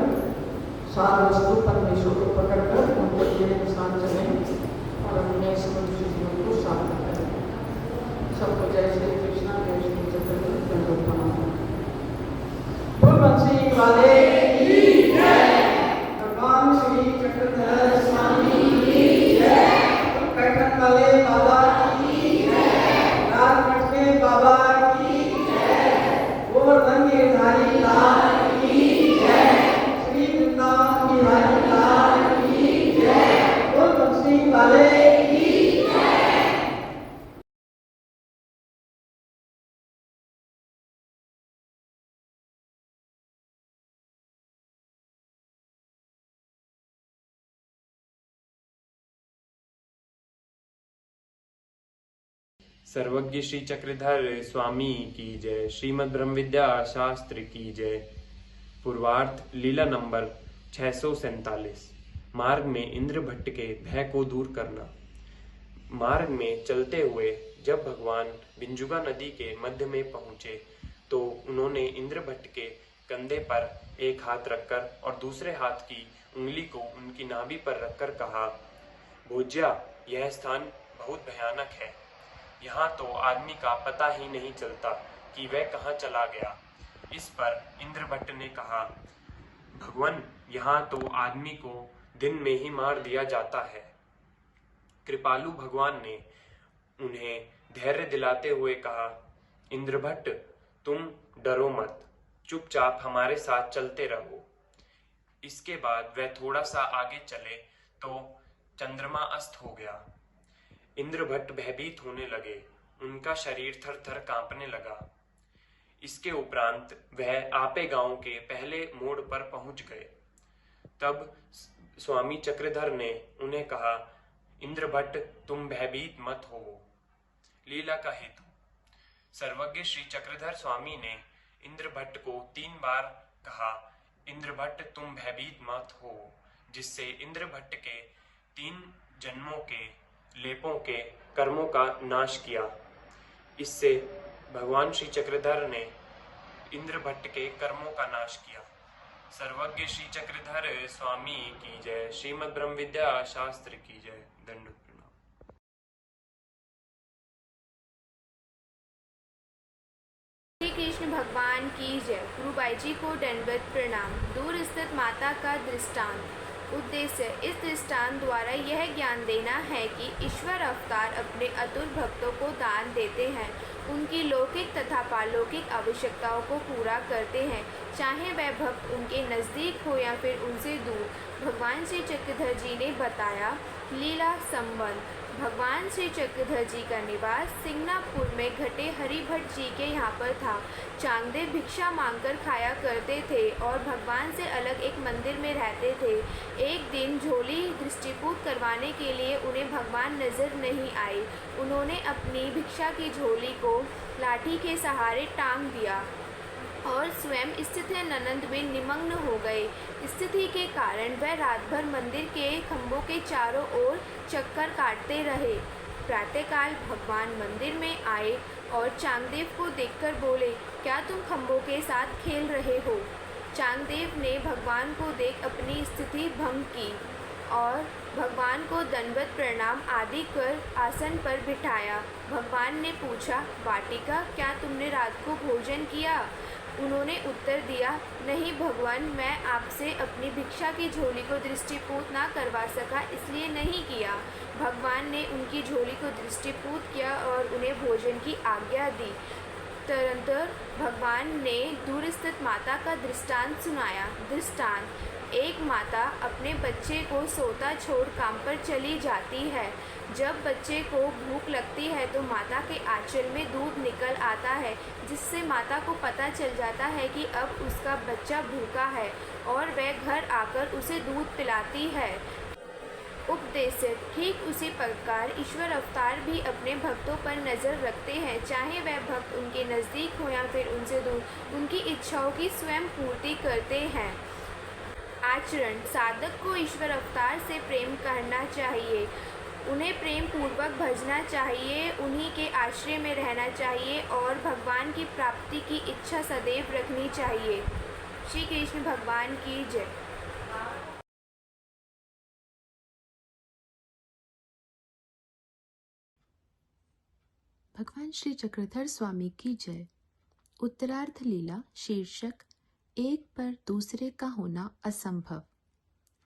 सार वस्तु परमेश्वर को पकड़कर उनको जीने के साथ चलें और अपने इस मनुष्य जीवन को सार्थक करें। सबको जय श्री कृष्ण, जय श्री चैतन्य प्रभु प्रणाम। बोल बंसी वाले की जय, भगवान श्री चक्रधर स्वामी की जय, कैटन वाले सर्वज्ञ श्री चक्रधर स्वामी की जय। श्रीमद् ब्रह्म विद्या शास्त्र की जय। पूर्वार्थ लीला नंबर 647। मार्ग में इंद्र भट्ट के भय को दूर करना। मार्ग में चलते हुए जब भगवान बिंजुगा नदी के मध्य में पहुंचे तो उन्होंने इंद्र भट्ट के कंधे पर एक हाथ रखकर और दूसरे हाथ की उंगली को उनकी नाभि पर रखकर कहा, भोज्या, यह स्थान बहुत भयानक है। यहाँ तो आदमी का पता ही नहीं चलता कि वह कहाँ चला गया। इस पर इंद्र भट्ट ने कहा, भगवान, यहाँ तो आदमी को दिन में ही मार दिया जाता है। कृपालु भगवान ने उन्हें धैर्य दिलाते हुए कहा, इंद्र भट्ट, तुम डरो मत, चुपचाप हमारे साथ चलते रहो। इसके बाद वह थोड़ा सा आगे चले तो चंद्रमा अस्त हो गया। इंद्र भट्ट भयभीत होने लगे, उनका शरीर थर थर कांपने लगा। इसके उपरांत वह आपे गांव के पहले मोड़ पर पहुंच गए। तब स्वामी चक्रधर ने उन्हें कहा, इंद्र भट्ट, तुम भयभीत मत हो। लीला का हेतु। सर्वज्ञ श्री चक्रधर स्वामी ने इंद्र भट्ट को 3 बार कहा, इंद्र भट्ट, तुम भयभीत मत हो, जिससे इंद्र भट्ट के 3 जन्मों के लेपों के कर्मों का नाश किया। इससे भगवान श्री चक्रधर ने इंद्र भट्ट के कर्मों का नाश किया। सर्वज्ञ श्री चक्रधर स्वामी की जय। श्रीमद् ब्रह्म विद्या शास्त्र की जय। दंड प्रणाम। श्री कृष्ण भगवान की जय। गुरुबाई जी को दंडवत प्रणाम। दूर स्थित माता का दृष्टांत। उद्देश्य इस दृष्टांत द्वारा यह ज्ञान देना है कि ईश्वर अवतार अपने अतुल भक्तों को दान देते हैं, उनकी लौकिक तथा पारलौकिक आवश्यकताओं को पूरा करते हैं, चाहे वह भक्त उनके नज़दीक हो या फिर उनसे दूर। भगवान श्री चक्रधर जी ने बताया। लीला संबंध। भगवान श्री चक्रधर जी का निवास सिंगनापुर में घटे हरिभट्ट जी के यहाँ पर था। चांगदेव भिक्षा मांगकर खाया करते थे और भगवान से अलग एक मंदिर में रहते थे। एक दिन झोली दृष्टिपूत करवाने के लिए उन्हें भगवान नजर नहीं आए। उन्होंने अपनी भिक्षा की झोली को लाठी के सहारे टांग दिया और स्वयं स्थित ननद में निमग्न हो गए। स्थिति के कारण वह रात भर मंदिर के खंभों के चारों ओर चक्कर काटते रहे। प्रातःकाल भगवान मंदिर में आए और चांगदेव को देखकर बोले, क्या तुम खंभों के साथ खेल रहे हो? चांगदेव ने भगवान को देख अपनी स्थिति भंग की और भगवान को दंडवत प्रणाम आदि कर आसन पर बिठाया। भगवान ने पूछा, वाटिका, क्या तुमने रात को भोजन किया? उन्होंने उत्तर दिया, नहीं भगवान, मैं आपसे अपनी भिक्षा की झोली को दृष्टिपूत ना करवा सका, इसलिए नहीं किया। भगवान ने उनकी झोली को दृष्टिपूत किया और उन्हें भोजन की आज्ञा दी। तदनंतर भगवान ने दूर स्थित माता का दृष्टांत सुनाया। दृष्टांत। एक माता अपने बच्चे को सोता छोड़ काम पर चली जाती है। जब बच्चे को भूख लगती है तो माता के आंचल में दूध निकल आता है, जिससे माता को पता चल जाता है कि अब उसका बच्चा भूखा है और वह घर आकर उसे दूध पिलाती है। उपदेश। ठीक उसी प्रकार ईश्वर अवतार भी अपने भक्तों पर नज़र रखते हैं, चाहे वह भक्त उनके नज़दीक हो या फिर उनसे दूर, उनकी इच्छाओं की स्वयं पूर्ति करते हैं। आचरण। साधक को ईश्वर अवतार से प्रेम करना चाहिए, उन्हें प्रेम पूर्वक भजना चाहिए, उन्हीं के आश्रय में रहना चाहिए और भगवान की प्राप्ति की इच्छा सदैव रखनी चाहिए। श्री कृष्ण भगवान की जय। भगवान श्री चक्रधर स्वामी की जय। उत्तरार्ध लीला। शीर्षक एक पर दूसरे का होना असंभव।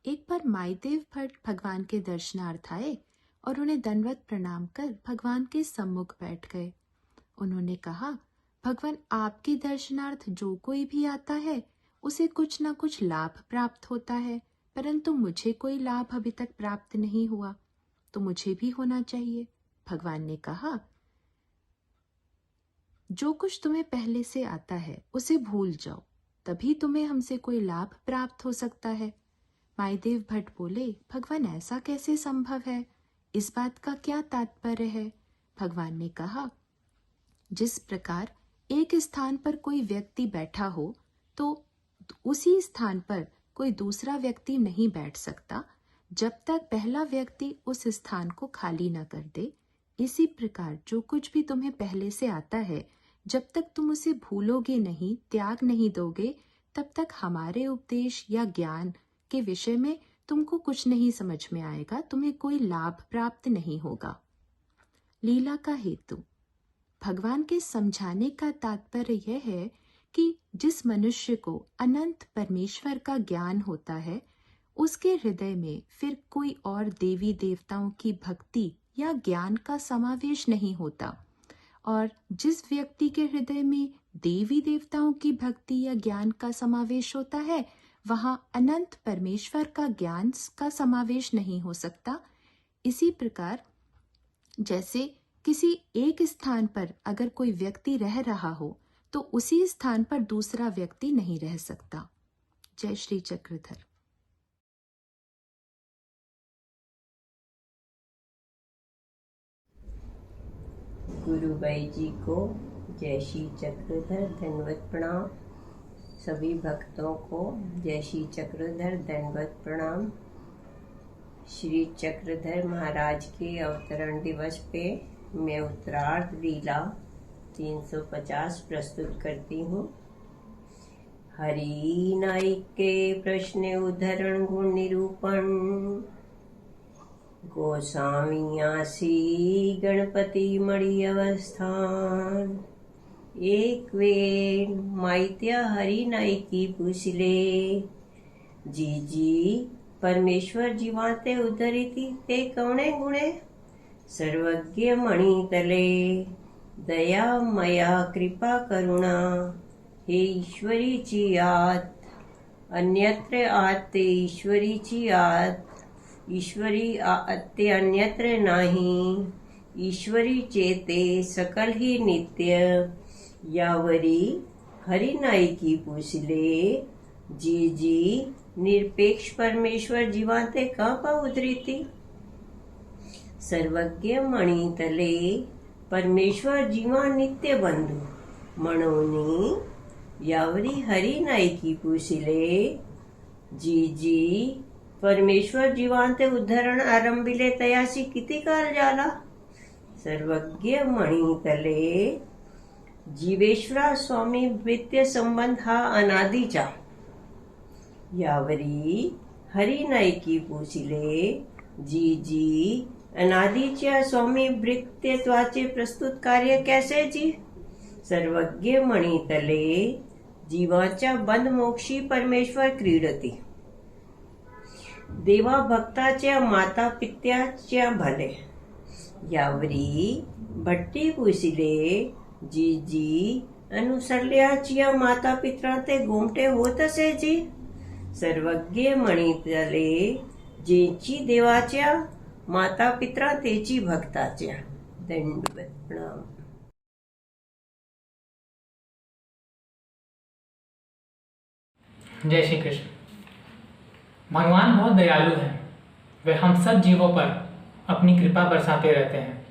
एक बार माईदेव भट्ट भगवान के दर्शनार्थ आए और उन्हें दंडवत प्रणाम कर भगवान के सम्मुख बैठ गए। उन्होंने कहा, भगवान, आपके दर्शनार्थ जो कोई भी आता है उसे कुछ न कुछ लाभ प्राप्त होता है, परंतु मुझे कोई लाभ अभी तक प्राप्त नहीं हुआ, तो मुझे भी होना चाहिए। भगवान ने कहा, जो कुछ तुम्हें पहले से आता है उसे भूल जाओ, तभी तुम्हें हमसे कोई लाभ प्राप्त हो सकता है। माईदेव भट्ट बोले, भगवान, ऐसा कैसे संभव है? इस बात का क्या तात्पर्य है? भगवान ने कहा, जिस प्रकार एक स्थान पर कोई व्यक्ति बैठा हो तो उसी स्थान पर कोई दूसरा व्यक्ति नहीं बैठ सकता जब तक पहला व्यक्ति उस स्थान को खाली न कर दे, इसी प्रकार जो कुछ भी तुम्हें पहले से आता है, जब तक तुम उसे भूलोगे नहीं, त्याग नहीं दोगे, तब तक हमारे उपदेश या ज्ञान के विषय में तुमको कुछ नहीं समझ में आएगा, तुम्हें कोई लाभ प्राप्त नहीं होगा। लीला का हेतु। भगवान के समझाने का तात्पर्य यह है कि जिस मनुष्य को अनंत परमेश्वर का ज्ञान होता है, उसके हृदय में फिर कोई और देवी देवताओं की भक्ति या ज्ञान का समावेश नहीं होता, और जिस व्यक्ति के हृदय में देवी देवताओं की भक्ति या ज्ञान का समावेश होता है, वहां अनंत परमेश्वर का ज्ञान का समावेश नहीं हो सकता। इसी प्रकार जैसे किसी एक स्थान पर अगर कोई व्यक्ति रह रहा हो तो उसी स्थान पर दूसरा व्यक्ति नहीं रह सकता। जय श्री चक्रधर। गुरुबाई जी को जय श्री चक्रधर दंडवत प्रणाम। सभी भक्तों को जय श्री चक्रधर दंडवत प्रणाम। श्री चक्रधर महाराज के अवतरण दिवस पे मैं उत्तरार्ध लीला 350 प्रस्तुत करती हूँ। हरि नाइक के प्रश्न उद्धरण गुण निरूपण, गोस्वामी आसी गणपति मणि अवस्थान। एक वेण माइत्या हरि नाइकी पूछले, जी परमेश्वर जीवाते उद्धरिती ते कवणे गुणे, सर्वज्ञ मणि तले दया मया कृपा करुणा, हे ईश्वरीची आत अन्यत्र आते ईश्वरीची आत, ईश्वरी आते अन्यत्र नाही, ईश्वरी चेते सकल ही नित्य। यावरी हरि नाइकी पूछले, जी निरपेक्ष परमेश्वर जीवाते कापा उद्धरिती, सर्वज्ञ मणि तले परमेश्वर जीवा नित्य बंधु म्हणून। यावरी हरि नाइकी पूछले, जी परमेश्वर जीवांते उद्धरण आरंभिले तयासी किती काल झाला, सर्वज्ञ मणि तले जीवेश्वरा स्वामी वृत्य संबंध हा अनादीचा। यावरी हरि नाइकी पूछले, जी अनादीच्या स्वामी वृत्तित्वाचे प्रस्तुत कार्य कैसे जी, सर्वज्ञ मणि तले जीवाच्या बंध मोक्षी परमेश्वर क्रीडती, देवा भक्ताच्या माता पित्याच्या भले। यावरी भट्टी पूछले, जी अनुसरल्याच्या माता पित्रा ते गोमटे होत असे जी, सर्वज्ञ मणि तले जेची देवाच्या माता पित्रा तेची भक्ताच्या। दंडवत प्रणाम। जय श्री कृष्ण। भगवान बहुत दयालु हैं। वे हम सब जीवों पर अपनी कृपा बरसाते रहते हैं।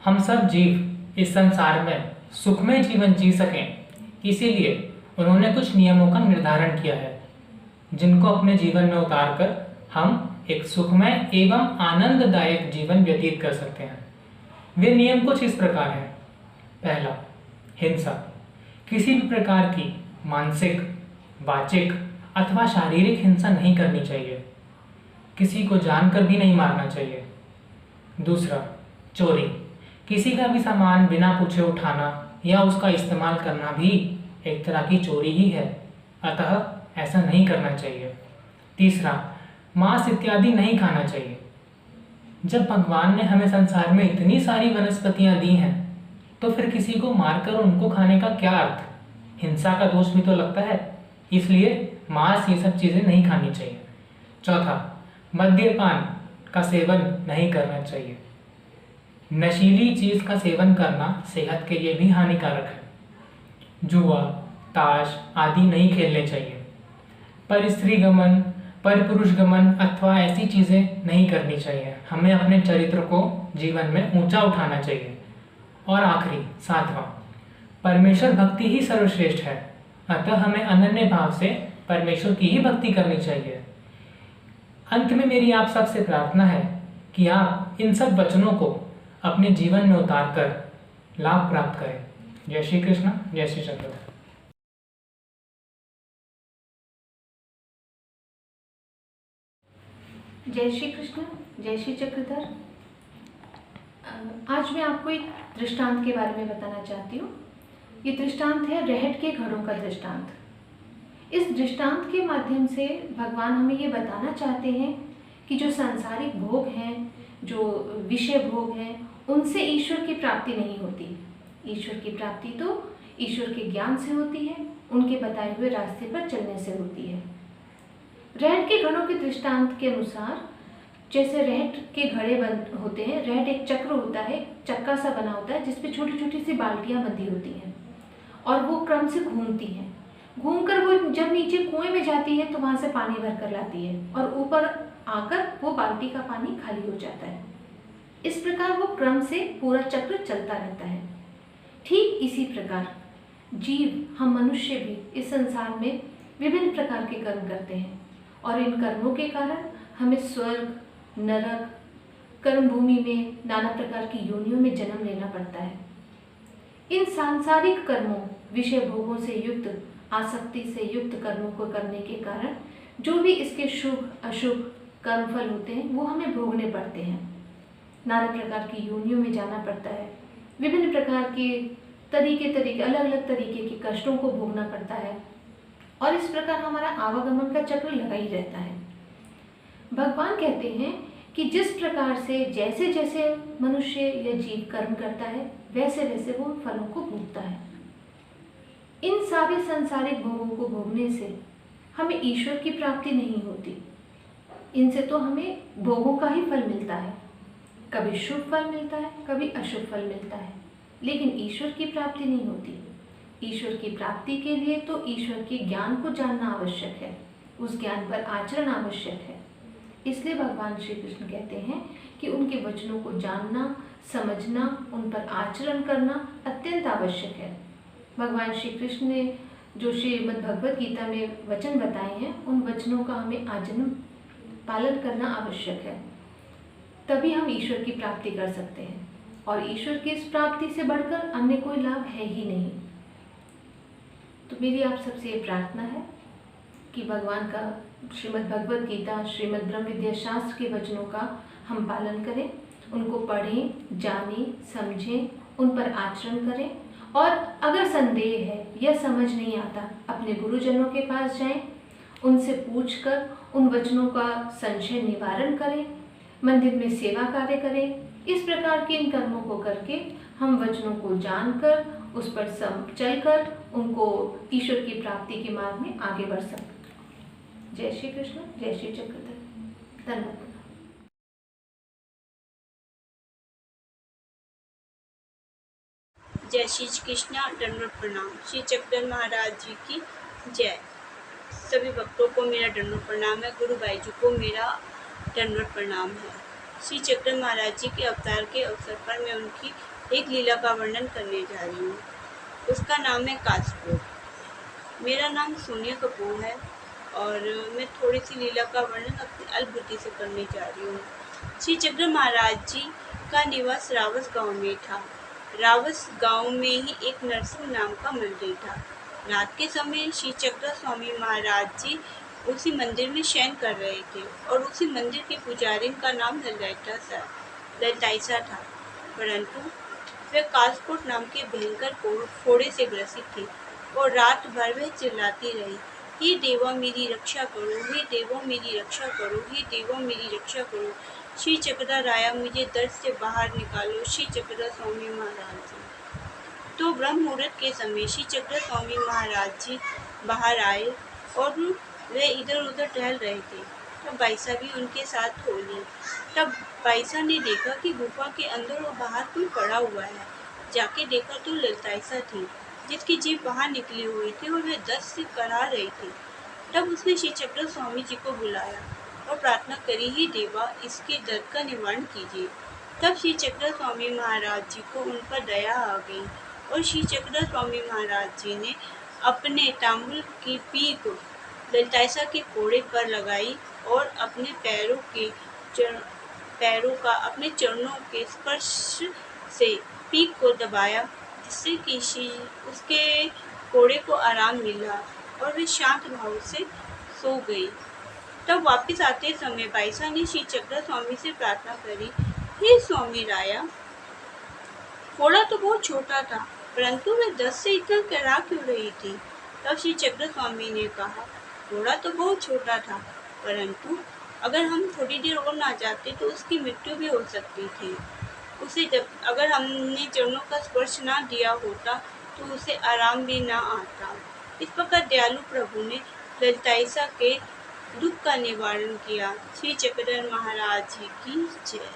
हम सब जीव इस संसार में सुखमय जीवन जी सकें, इसीलिए उन्होंने कुछ नियमों का निर्धारण किया है, जिनको अपने जीवन में उतारकर हम एक सुखमय एवं आनंददायक जीवन व्यतीत कर सकते हैं। वे नियम कुछ इस प्रकार हैं। पहला, हिंसा किसी भी प्रकार की मानसिक, वाचिक अथवा शारीरिक हिंसा नहीं करनी चाहिए। किसी को जानकर भी नहीं मारना चाहिए। दूसरा, चोरी किसी का भी सामान बिना पूछे उठाना या उसका इस्तेमाल करना भी एक तरह की चोरी ही है, अतः ऐसा नहीं करना चाहिए। तीसरा, मांस इत्यादि नहीं खाना चाहिए। जब भगवान ने हमें संसार में इतनी सारी वनस्पतियां दी हैं, तो फिर किसी को मारकर उनको खाने का क्या अर्थ? हिंसा का दोष भी तो लगता है, इसलिए मांस ये सब चीजें नहीं खानी चाहिए। चौथा, मद्यपान का सेवन नहीं करना चाहिए। नशीली चीज का सेवन करना सेहत के लिए भी हानिकारक है। जुआ, ताश आदि नहीं खेलने चाहिए। पर स्त्री गमन, पर पुरुष गमन अथवा ऐसी चीजें नहीं करनी चाहिए। हमें अपने चरित्र को जीवन में ऊंचा उठाना चाहिए। और आखिरी 7वां, परमेश्वर भक्ति ही सर्वश्रेष्ठ है, अतः हमें अनन्य भाव से परमेश्वर की ही भक्ति करनी चाहिए। अंत में मेरी आप सबसे प्रार्थना है कि आप इन सब वचनों को अपने जीवन में उतार कर लाभ प्राप्त करें। जय श्री कृष्ण, जय श्री चक्रधर। जय श्री कृष्ण, जय श्री चक्रधर। आज मैं आपको एक दृष्टांत के बारे में बताना चाहती हूँ। ये दृष्टांत है रहट के घड़ों का दृष्टांत। इस दृष्टांत के माध्यम से भगवान हमें ये बताना चाहते हैं कि जो सांसारिक भोग हैं, जो विषय भोग हैं, उनसे ईश्वर की प्राप्ति नहीं होती। ईश्वर की प्राप्ति तो ईश्वर के ज्ञान से होती है, उनके बताए हुए रास्ते पर चलने से होती है। रहट के घड़ों के दृष्टांत के अनुसार जैसे रहट के घड़े होते हैं, रहट एक चक्र होता है, चक्का सा बना होता है जिसपे छोटी छोटी सी बाल्टियां बंधी होती हैं और वो क्रम से घूमती हैं। घूमकर वो जब नीचे कुएं में जाती है तो वहां से पानी भर कर लाती है और ऊपर आकर वो बाल्टी का पानी खाली हो जाता है। इस प्रकार वो क्रम से पूरा चक्र चलता रहता है। ठीक इसी प्रकार जीव, हम मनुष्य भी इस संसार में विभिन्न प्रकार के कर्म करते हैं और इन कर्मों के कारण हमें स्वर्ग, नरक, कर्म भूमि में नाना प्रकार की योनियों में जन्म लेना पड़ता है। इन सांसारिक कर्मों, विषय भोगों से युक्त, आसक्ति से युक्त कर्मों को करने के कारण जो भी इसके शुभ अशुभ कर्मफल होते हैं वो हमें भोगने पड़ते हैं। नाना प्रकार की योनियों में जाना पड़ता है, विभिन्न प्रकार के तरीके अलग अलग तरीके के कष्टों को भोगना पड़ता है और इस प्रकार हमारा आवागमन का चक्र लगा ही रहता है। भगवान कहते हैं कि जिस प्रकार से जैसे जैसे मनुष्य या जीव कर्म करता है वैसे वैसे वो फलों को भोगता है। इन सारे सांसारिक भोगों को भोगने से हमें ईश्वर की प्राप्ति नहीं होती। इनसे तो हमें भोगों का ही फल मिलता है, कभी शुभ फल मिलता है, कभी अशुभ फल मिलता है, लेकिन ईश्वर की प्राप्ति नहीं होती। ईश्वर की प्राप्ति के लिए तो ईश्वर के ज्ञान को जानना आवश्यक है, उस ज्ञान पर आचरण आवश्यक है। इसलिए भगवान श्री कृष्ण कहते हैं कि उनके वचनों को जानना, समझना, उन पर आचरण करना अत्यंत आवश्यक है। भगवान श्री कृष्ण ने जो श्रीमद् भगवत गीता में वचन बताए हैं, उन वचनों का हमें आजन्म पालन करना आवश्यक है, तभी हम ईश्वर की प्राप्ति कर सकते हैं और ईश्वर की इस प्राप्ति से बढ़कर अन्य कोई लाभ है ही नहीं। तो मेरी आप सबसे ये प्रार्थना है कि भगवान का श्रीमद् भगवत गीता, श्रीमद् ब्रह्म विद्या शास्त्र के वचनों का हम पालन करें, उनको पढ़ें, जानें, समझें, उन पर आचरण करें और अगर संदेह है या समझ नहीं आता अपने गुरुजनों के पास जाएं, उनसे पूछकर उन वचनों का संशय निवारण करें, मंदिर में सेवा कार्य करें। इस प्रकार के इन कर्मों को करके हम वचनों को जानकर उस पर चलकर उनको ईश्वर की प्राप्ति के मार्ग में आगे बढ़ सकते। जय श्री कृष्ण, जय श्री चक्रधर। धन्यवाद। जय श्री कृष्ण, दंडवत प्रणाम। श्री चक्रधर महाराज जी की जय। सभी भक्तों को मेरा दंडवत प्रणाम है। गुरु भाई जी को मेरा दंडवत प्रणाम है। श्री चक्रधर महाराज जी के अवतार के अवसर पर मैं उनकी एक लीला का वर्णन करने जा रही हूँ। उसका नाम है कासपुर। मेरा नाम सोनिया कपूर है और मैं थोड़ी सी लीला का वर्णन अपनी अल्पबुद्धि से करने जा रही हूँ। श्री चक्रधर महाराज जी का निवास रावस गांव में था। रावस गांव में ही एक नरसिंह नाम का मंदिर था। रात के समय श्री चक्रधर स्वामी महाराज जी उसी मंदिर में शयन कर रहे थे और उसी मंदिर के पुजारी का नाम ललिताईसा था, परंतु वह कासपुर नाम के भयंकर फोड़े से ग्रसित थी और रात भर वह चिल्लाती रही, हे देवा मेरी रक्षा करो, हे देवा मेरी रक्षा करो, हे देवा मेरी रक्षा करो। श्री चक्रधर राया मुझे दर्द से बाहर निकालो, श्री चक्रधर स्वामी महाराज जी। तो ब्रह्म मुहूर्त के समय श्री चक्रधर स्वामी महाराज जी बाहर आए और वे इधर उधर टहल रहे थे। तब बाईसा भी उनके साथ हो ली। तब बाईसा ने देखा कि गुफा के अंदर और बाहर कोई पड़ा हुआ है। जाके देखा तो ललिताईसा थी, जिसकी जीभ बाहर निकली हुई थी और वह दर्द से कराह रही थी। तब उसने श्री चक्रधर स्वामी जी को बुलाया और प्रार्थना करी, ही देवा इसके दर्द का निवारण कीजिए। तब श्री चक्रधर स्वामी महाराज जी को उन पर दया आ गई और श्री चक्रधर स्वामी महाराज जी ने अपने तांबुल की पीक ललिताईसा के कोड़े पर लगाई और अपने पैरों का अपने चरणों के स्पर्श से पीक को दबाया, जिससे कि उसके कोड़े को आराम मिला और वे शांत भाव से सो गई। तब वापस आते समय बाईसा ने श्री चक्रधर स्वामी से प्रार्थना करी, हे स्वामी राया, कोड़ा तो बहुत छोटा था, परंतु वे 10 से इतना करा क्यों रही थी? तब श्री चक्रधर स्वामी ने कहा, कोड़ा तो बहुत छोटा था, परंतु अगर हम थोड़ी देर और ना जाते तो उसकी मृत्यु भी हो सकती थी। अगर हमने चरणों का स्पर्श ना दिया होता तो उसे आराम भी ना आता। इस प्रकार दयालु प्रभु ने ललिताईसा के दुख का निवारण किया। श्री चक्रधर महाराज जी की जय।